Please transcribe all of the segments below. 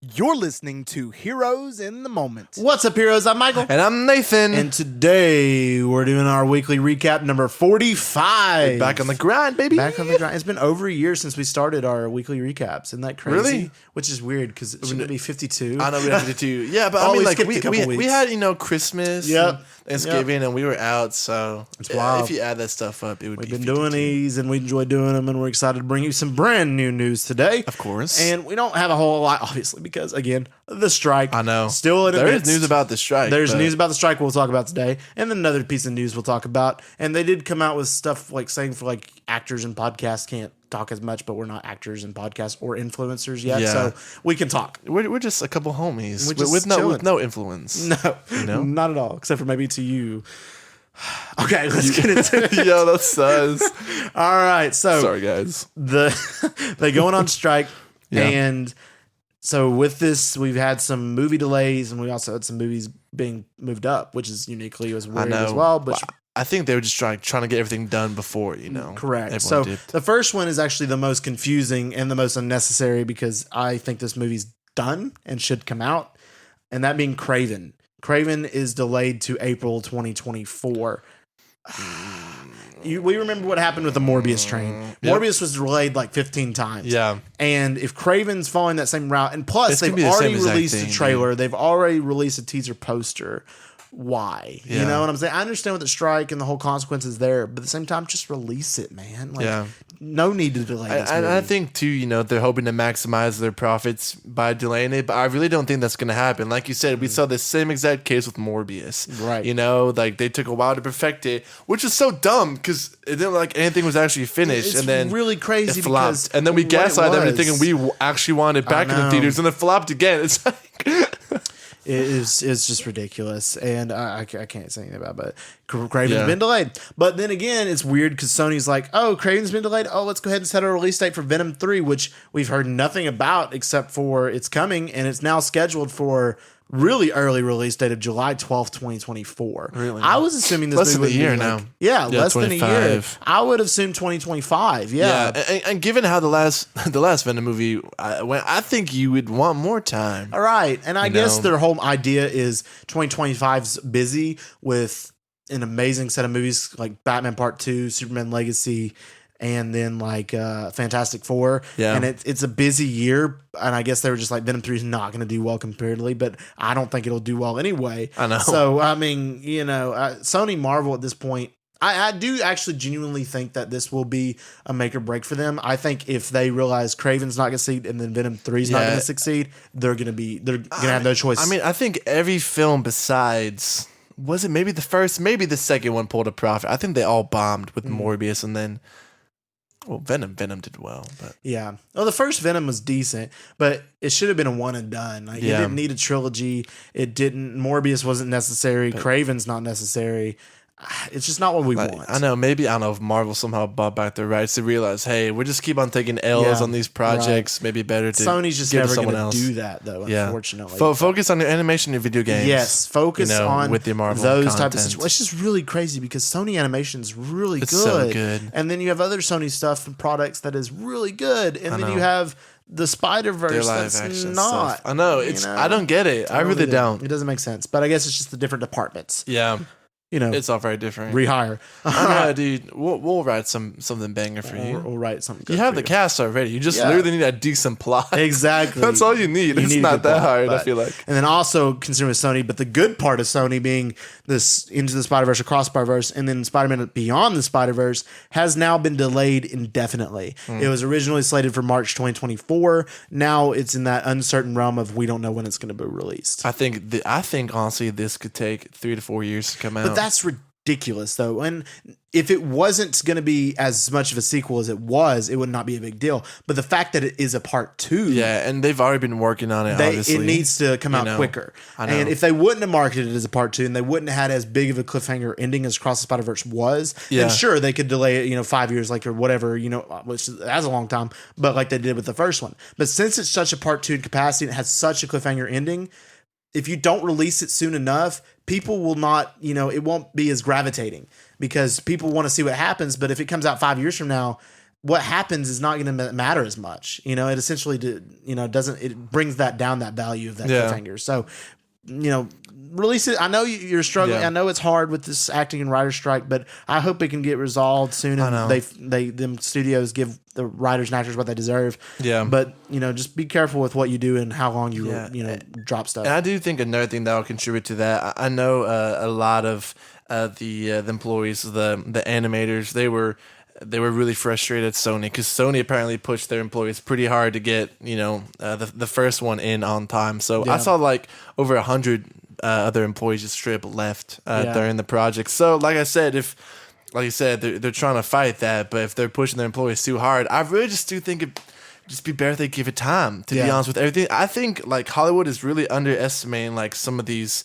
You're listening to Heroes in the Moment. What's up, heroes? I'm Michael. And I'm Nathan. And today we're doing our weekly recap number 45. Back on the grind, baby. Back on the grind. It's been over a year since we started our weekly recaps. Isn't that crazy? Really? Which is weird because it shouldn't be 52. I know we have 52. Yeah, but Oh, I mean, we like, skipped a couple we weeks. had, Christmas Yep. and Thanksgiving, and we were out, so wild. if you add that stuff up, it would We've be been 52. doing these and we enjoy doing them, and we're excited to bring you some brand new news today. Of course. And we don't have a whole lot, obviously, because, again, the strike. I know. Still in There the is news about the strike. There's but news about the strike we'll talk about today, and then another piece of news we'll talk about. And they did come out with stuff like saying for like actors and podcasts can't talk as much, but we're not actors and podcasts or influencers yet, Yeah. so we can talk. We're just a couple homies We're just with chilling. no influence. No, not at all, except for maybe to you. Okay, let's get into it. Yo, that says. All right, so Sorry, guys. they going on strike, Yeah. and so with this, we've had some movie delays, and we also had some movies being moved up, which is uniquely as weird as well. But I think they were just trying to get everything done before, correct. everyone So did. the first one is actually the most confusing and the most unnecessary because I think this movie's done and should come out, and that being Craven. Craven is delayed to April 2024. We remember what happened with the Morbius train. Yep. Morbius was delayed like 15 times. Yeah. And if Craven's following that same route, and plus It's gonna they've be the same already exact released thing, a trailer, they've already released a teaser poster. Why? You Yeah. know what I'm saying? I understand what the strike and the whole consequences there, but at the same time, just release it, man. Like, Yeah. no need to delay this movie. I think too, they're hoping to maximize their profits by delaying it, but I really don't think that's going to happen. Like you said, we saw the same exact case with Morbius. Right. Like they took a while to perfect it, which is so dumb because it didn't like anything was actually finished, It's and then really crazy it flopped. because And then we what it gaslighted them into was- thinking we actually wanted it back in the know. theaters, and it flopped again. It's like. It's just ridiculous, and I can't say anything about it. But Craven's Yeah. been delayed. But then again, it's weird because Sony's like, oh, Craven's been delayed. Oh, let's go ahead and set a release date for Venom 3, which we've heard nothing about except for it's coming, and it's now scheduled for really early release date of July 12th, 2024. Really? I was assuming this Less movie than a year would be now. like, yeah, less than a year. 25. I would assume 2025. Yeah. And given how the last Venom movie went, I think you would want more time. All right. And I guess know? their whole idea is 2025's busy with an amazing set of movies like Batman Part 2, Superman Legacy, and then like Fantastic Four. Yeah. And it's a busy year. And I guess they were just like, Venom 3 is not going to do well comparatively, but I don't think it'll do well anyway. I know. So, I mean, Sony Marvel at this point, I do actually genuinely think that this will be a make or break for them. I think if they realize Craven's not going to succeed and then Venom 3 is not Yeah. going to succeed, they're going to have no choice. I mean, I think every film besides, was it maybe the first, maybe the second one pulled a profit. I think they all bombed with Morbius, and then, well, Venom did well, but yeah. Well, the first Venom was decent, but it should have been a one and done. Like, It Yeah. didn't need a trilogy. It didn't. Morbius wasn't necessary. Craven's not necessary. It's just not what we want. I don't know if Marvel somehow bought back the rights to realize, hey, we just keep on taking L's Yeah, on these projects. Maybe better to Sony's just give to never going someone to else. do that, though, Yeah. unfortunately. Focus on your animation and video games. Yes, focus on with the Marvel those type of content. situations. It's just really crazy because Sony animation is really It's good. so good. And then you have other Sony stuff and products that is really good. And then know. you have the Their Spider-Verse live that's action not. stuff. I know. I don't get it. I really don't. It doesn't make sense. But I guess it's just the different departments. Yeah. It's all very different. rehire. Yeah, dude. We'll write something banger for you. Or write something good You have for the cast already. You just Yeah. literally need a decent plot. Exactly. That's all you need. It's need a not good that plot, hard, I but- feel like. And then also considering with Sony, but the good part of Sony being this Into the Spider-Verse, Across Spider-Verse, and then Spider-Man Beyond the Spider-Verse has now been delayed indefinitely. It was originally slated for March 2024. Now it's in that uncertain realm of we don't know when it's going to be released. I think honestly this could take 3 to 4 years to come out. But that's ridiculous, though. And if it wasn't going to be as much of a sequel as it was, it would not be a big deal. But the fact that it is a part 2, yeah, and they've already been working on it. Obviously, it needs to come out quicker. I know. And if they wouldn't have marketed it as a part 2 and they wouldn't have had as big of a cliffhanger ending as Cross the Spider-Verse was, Yeah. then sure, they could delay it, 5 years, like, or whatever, which that's a long time, but like they did with the first one. But since it's such a part 2 in capacity and it has such a cliffhanger ending, if you don't release it soon enough, people will not, it won't be as gravitating because people want to see what happens. But if it comes out 5 years from now, what happens is not going to matter as much. It essentially it brings that down, that value of that cliffhanger. So, release it. I know you're struggling. Yeah. I know it's hard with this acting and writer strike, but I hope it can get resolved soon. And them studios give the writers and actors what they deserve. Yeah. But just be careful with what you do and how long you drop stuff. And I do think another thing that will contribute to that. I know a lot of the employees, the animators, they were really frustrated at Sony because Sony apparently pushed their employees pretty hard to get the first one in on time. So I saw like over 100 other employees just straight up left during the project. So like I said, like you said, they're trying to fight that, but if they're pushing their employees too hard, I really just do think it just be better if they give it time. To be honest with everything, I think like Hollywood is really underestimating like some of these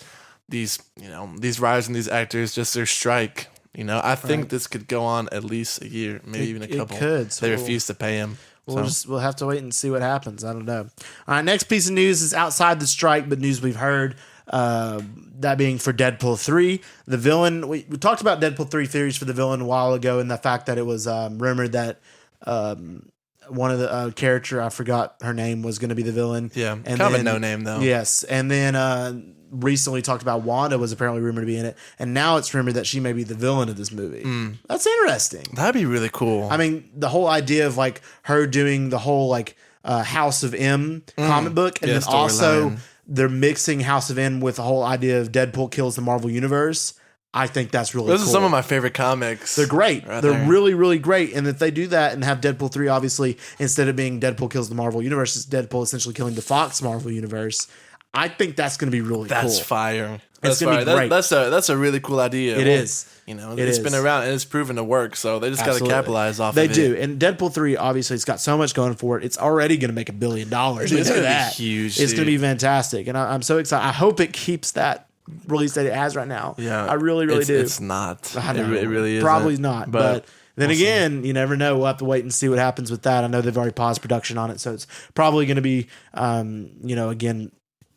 writers and these actors, just their strike. I think this could go on at least a year, maybe even a couple. It could. So they refuse to pay him. We'll have to wait and see what happens. I don't know. All right, next piece of news is outside the strike, but news we've heard. That being for Deadpool 3. The villain, we talked about Deadpool 3 theories for the villain a while ago, and the fact that it was rumored that one of the character, I forgot her name, was going to be the villain. Yeah, and kind of a no name though. Yes, and then recently talked about Wanda was apparently rumored to be in it, and now it's rumored that she may be the villain of this movie. That's interesting. That'd be really cool. I mean, the whole idea of like her doing the whole like House of M comic book, and then also they're mixing House of M with the whole idea of Deadpool kills the Marvel Universe. I think that's really cool. Those are some of my favorite comics. They're great. They're really, really great. And if they do that and have Deadpool 3, obviously, instead of being Deadpool kills the Marvel Universe, it's Deadpool essentially killing the Fox Marvel Universe. I think that's going to be really cool. That's fire. It's going to be great. That's a really cool idea. It is. It's been around and it's proven to work, so they just got to capitalize off of it. They do. And Deadpool 3, obviously, it's got so much going for it. It's already going to make $1 billion. It's going to be huge. It's going to be fantastic. And I'm so excited. I hope it keeps that release that it has right now. Yeah. I really, really do. It's not. I know. It really is. Probably not. But then again, you never know. We'll have to wait and see what happens with that. I know they've already paused production on it, so it's probably going to be, again,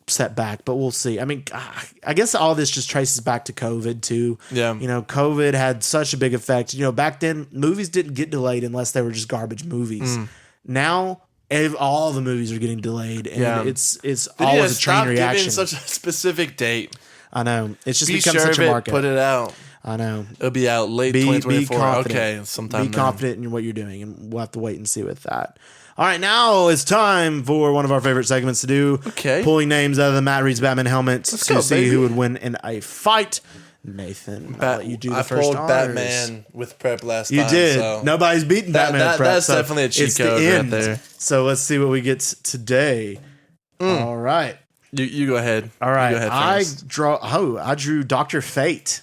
set back, but we'll see. I mean, I guess all this just traces back to COVID too. Yeah. COVID had such a big effect. Back then movies didn't get delayed unless they were just garbage movies. Now all the movies are getting delayed, and it's always a chain reaction. Giving such a specific date. I know. It's just be become sure such a market. Put it out. I know. It'll be out late 2024. Confident. Okay, sometime. Be confident in what you're doing, and we'll have to wait and see with that. All right, now it's time for one of our favorite segments to do. Okay. Pulling names out of the Matt Reed's Batman helmet to see baby. who would win in a fight. Nathan, I'll let you do the first pulled honors. Batman with prep last time. You did. So Nobody's beaten Batman with prep. That's definitely a cheat it's code the right end. there. So let's see what we get today. All right. You go ahead. All right. You go ahead first. I drew Dr. Fate.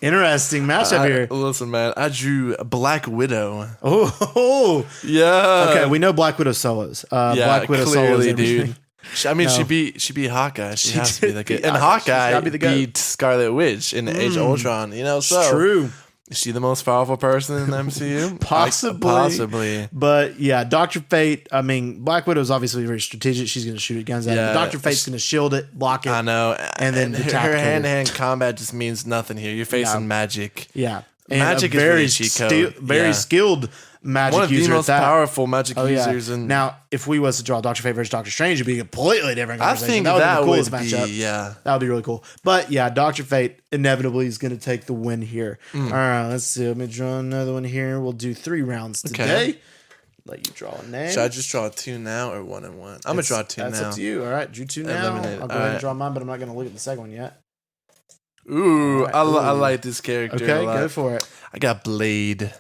Interesting matchup here. Listen, man, I drew Black Widow. Oh, yeah. Okay, we know Black Widow solos. Black Widow clearly, solos, dude. I mean, she beat Hawkeye. She has to be the good. And She's gotta Hawkeye be the goat. beat Scarlet Witch in Age of Ultron. So true. Is she the most powerful person in the MCU? Possibly. But yeah, Dr. Fate, I mean, Black Widow is obviously very strategic. She's going to shoot guns at it. Dr. Fate's going to shield it, block it. I know. And then her hand-to-hand combat just means nothing here. You're facing magic. Yeah. And magic is really cheat code. Very skilled magic one of user the most powerful magic users. And now, if we was to draw Dr. Fate versus Doctor Strange, it'd be a completely different I conversation. think that would be the coolest matchup. matchup. Yeah. That would be really cool. But yeah, Dr. Fate inevitably is going to take the win here. All right, let's see. Let me draw another one here. We'll do 3 rounds today. Let you draw a name. Should I just draw 2 now or 1 and 1? I'm going to draw 2 now. That's up to you. All right, drew 2 now. Eliminated. I'll go ahead and draw mine, but I'm not going to look at the second one yet. Ooh, I like this character Okay, a lot. go for it. I got Blade.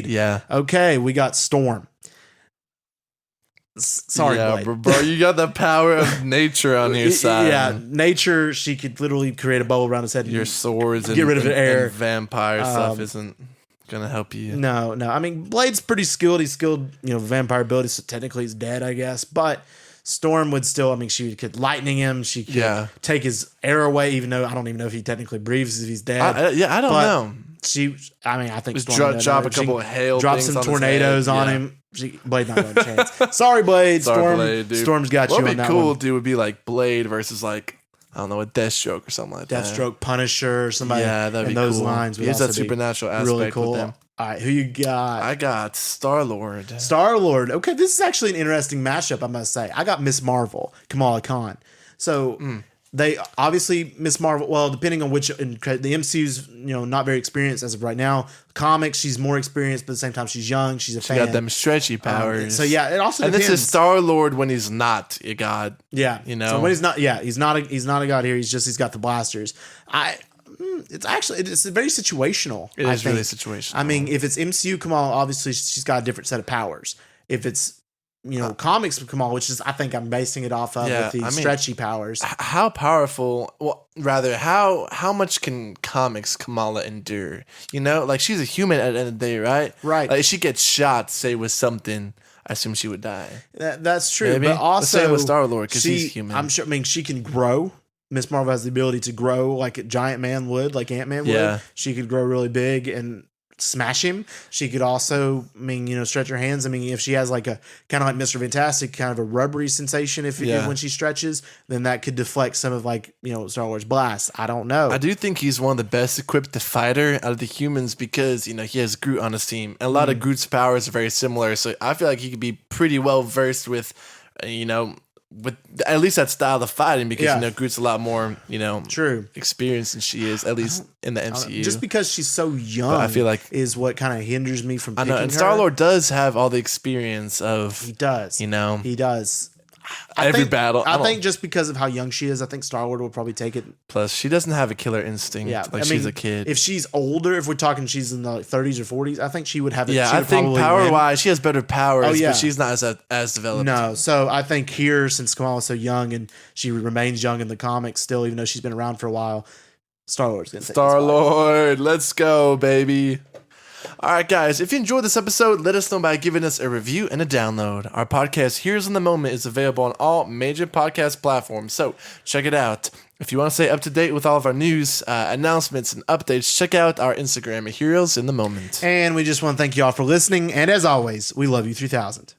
Yeah. Okay, we got Storm. Sorry, Blade. Bro, you got the power of nature on your side. Yeah, nature. She could literally create a bubble around his head. Your swords and get rid of the air. And vampire stuff isn't gonna help you. No. I mean, Blade's pretty skilled. He's skilled, vampire abilities. So technically, he's dead, I guess. But Storm would still. I mean, she could lightning him. She could take his air away. Even though I don't even know if he technically breathes if he's dead. I don't know. I think just Storm drop a couple of hail. Drop some tornadoes on him. Blade not got a chance. Sorry, Blade. Blade, dude. Storm's got you on that one. What would be cool, dude, would be like Blade versus like, I don't know, a Deathstroke or something like that. Deathstroke, Punisher, somebody. Yeah, that'd be those cool. lines. Here's that supernatural aspect really cool. with them. All right, who you got? I got Star-Lord. Star-Lord. Okay, this is actually an interesting mashup, I must say. I got Miss Marvel, Kamala Khan. So they obviously Miss Marvel. Well, depending on which, the MCU's not very experienced as of right now. Comics, she's more experienced, but at the same time she's young. She's a fan. Got them stretchy powers. So yeah, it also and depends. this is Star-Lord when he's not a god. Yeah, So when he's not, he's not a god here. He's got the blasters. It's very situational. It is really situational. I mean, if it's MCU Kamala, obviously she's got a different set of powers. If it's comics Kamala, which is I think I'm basing it off of with the stretchy powers. How powerful? Well, rather, how much can comics Kamala endure? Like she's a human at the end of the day, right? Right. Like if she gets shot, say with something, I assume she would die. That's true. Maybe. But also, the same with Star-Lord because he's human. I'm sure. I mean, she can grow. Miss Marvel has the ability to grow like a giant man would, like Ant-Man would. She could grow really big and smash him. She could also, stretch her hands. I mean, if she has like a kind of like Mr. Fantastic, kind of a rubbery sensation when she stretches, then that could deflect some of Star Wars blasts. I don't know. I do think he's one of the best equipped to fighter out of the humans because, he has Groot on his team. And a lot of Groot's powers are very similar. So I feel like he could be pretty well versed with, with at least that style of fighting because Groot's a lot more true experienced than she is, at least in the MCU. Just because she's so young, but I feel like is what kind of hinders me from picking her. And Star-Lord does have all the experience of he does. He does. Every battle. I think just because of how young she is, I think Star-Lord will probably take it. Plus, she doesn't have a killer instinct. Yeah, she's a kid. If she's older, if we're talking she's in the 30s or 40s, I think she would have it. Yeah, I think power-wise, she has better powers, but she's not as developed. No, so I think here, since Kamala's so young and she remains young in the comics still, even though she's been around for a while, Star-Lord's going to take Star-Lord, let's go, baby. All right, guys, if you enjoyed this episode, let us know by giving us a review and a download. Our podcast, Heroes in the Moment, is available on all major podcast platforms, so check it out. If you want to stay up to date with all of our news, announcements, and updates, check out our Instagram at Heroes in the Moment. And we just want to thank you all for listening, and as always, we love you 3000.